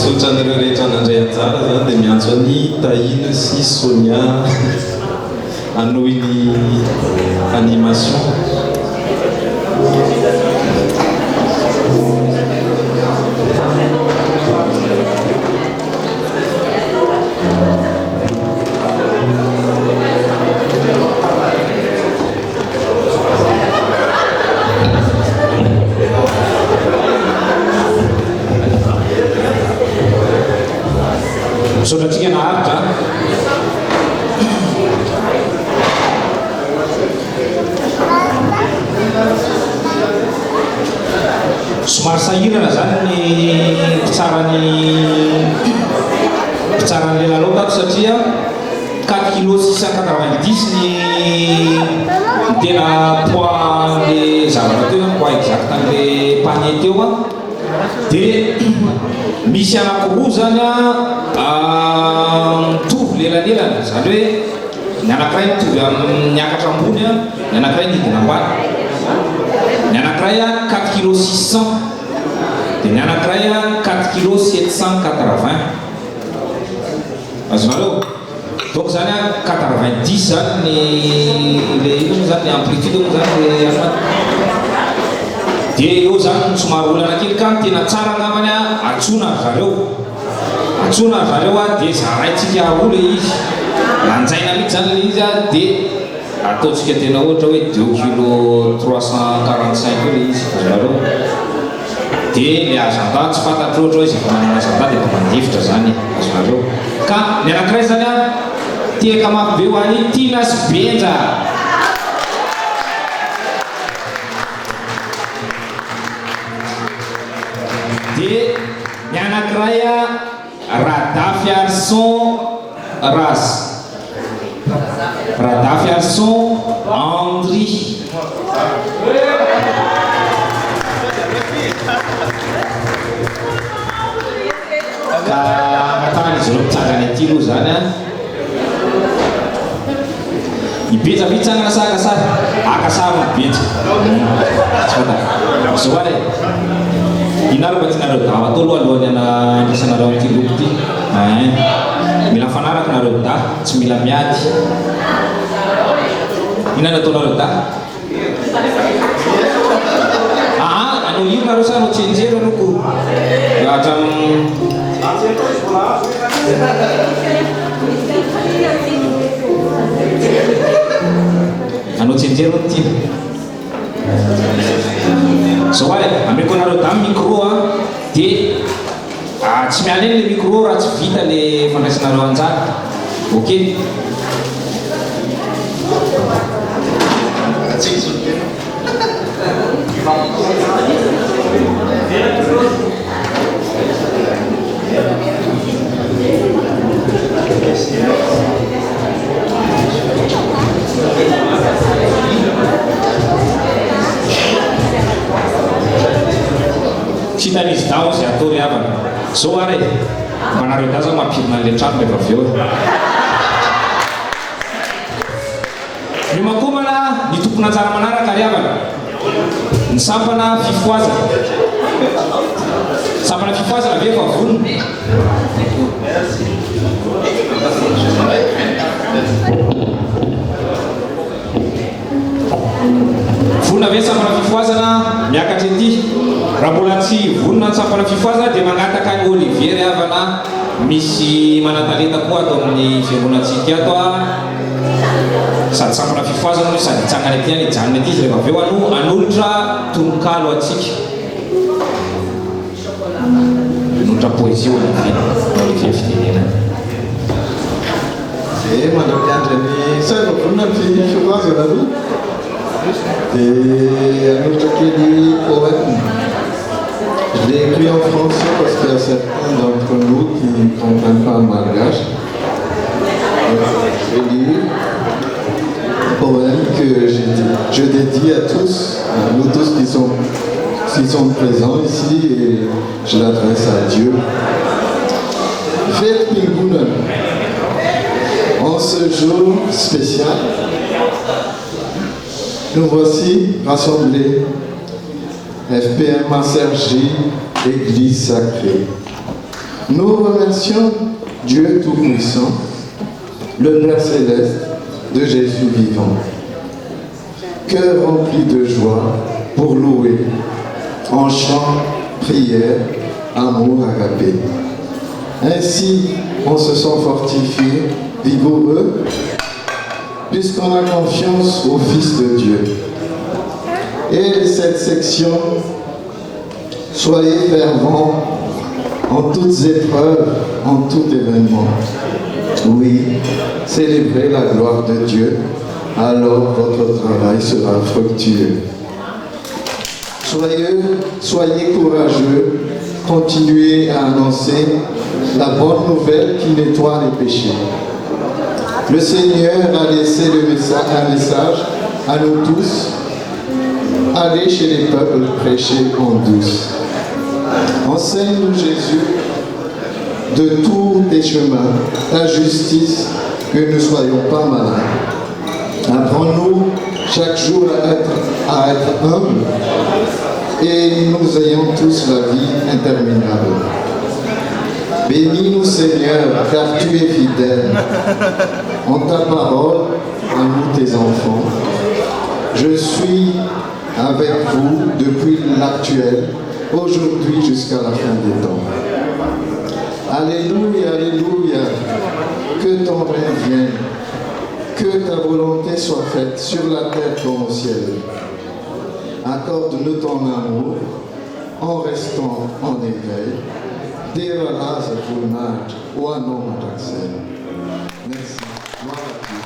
Misaotran'ireo rehetra nandray anjara zany dia miantso any Tahina sy Sonia anohy ny animation. Misaotratsika naharitra somary sahirana zany ny mpitsaran'ny lalao tato satria 4 kg 690 ny tena poids le zavatra teo zany poids exact an'le panier teo a dia misy anakiroa zany mitovy lelanelana zany hoe ny anakiray mitovy miakatra ambony a ny anakiray nidina ambany ny anakiray 4 kg 600 dia ny anakiray 4 kg 780 azonareo donc zany 90 zany le ino zany amplitude moa zany le anaty dia eo zany somary olana kely ka tena tsara ngamany atsona zareo dia zaraitsika ola izy lanjaina mihitsy zany le izy dia ataotsika tena ohatra hoe 2 kg 345 le izy zareo dia le agenda tsy fantatro ohatra hoe zay manana agenda dia mandifitra zany zareo ka ny anakiray zany tiaka mafy be ho any Tina sy Benja. Dia ny anakiray Radafy Arson Ras Radafy Arson Andry ka matany izy ireo mitsangany aty aloha zany ibetsabetsangana sakasary akasary mibetsa tsy fantaka zao ary inaro mba tinareo da atao aloha alohany andrasanareo amity loko ty mila fanaraka nareo da tsy mila miady inana ataonareo da anao ino nareo sa anao tsenjero anoko hatram anao tsenjero ty zao ary ameko anareo da micro dia tsy miala eny le micro raha tsy vita le fandraisanareo anjara ok Sitanizy dao zay atao ry havana zao ary manareo da zao mampirina an'le trano rehefa avy eo ny makomana ny tompona anjara manaraka ry havana ny sampana fifoazana ve efa vonona vonona ve sampana fifoazana miakatra ety raha mbola tsy vonona ny sampana fifoazana dia magnataka ny Olivier ry havana misy manatalenta koa atao amin'ny fiangonantsika ato sady sampana fifoazana no sady hitsangany aty any hijanona aty izy rehefa avy eo anolotra tononkalo atsika anolotra poésie Olivier fitenena mandrapiandrany sava vonina ny fifoazana aloha dia anolotra kely poète. Je l'ai écrit en français parce qu'il y a certains d'entre nous qui ne comprennent pas le malgache. Je vais lire un poème que je dédie à tous, à nous tous qui sont présents ici, et je l'adresse à Dieu. Faites Pingunen, en ce jour spécial, nous voici rassemblés. FPM Sergi, Église sacrée. Nous remercions Dieu Tout-Puissant, le Père Céleste de Jésus vivant. Cœur rempli de joie pour louer, en chant, prière, amour agapé. Ainsi, on se sent fortifié, vigoureux, puisqu'on a confiance au Fils de Dieu. Et cette section, soyez fervents en toutes épreuves, en tout événement. Oui, célébrez la gloire de Dieu, alors votre travail sera fructueux. Soyez courageux, continuez à annoncer la bonne nouvelle qui nettoie les péchés. Le Seigneur a laissé un message à nous tous. Allez chez les peuples prêcher en douce. Enseigne-nous Jésus de tous tes chemins, ta justice, que nous ne soyons pas malades. Apprends-nous chaque jour à être humbles et nous ayons tous la vie interminable. Bénis-nous Seigneur, car tu es fidèle. En ta parole, à nous tes enfants. Je suis avec vous depuis l'actuel, aujourd'hui jusqu'à la fin des temps. Alléluia, alléluia, que ton règne vienne, que ta volonté soit faite sur la terre comme au ciel. Accorde-nous ton amour en restant en éveil. Dévalase pour l'âge, ou un nom d'accès. Merci. Gloire à Dieu.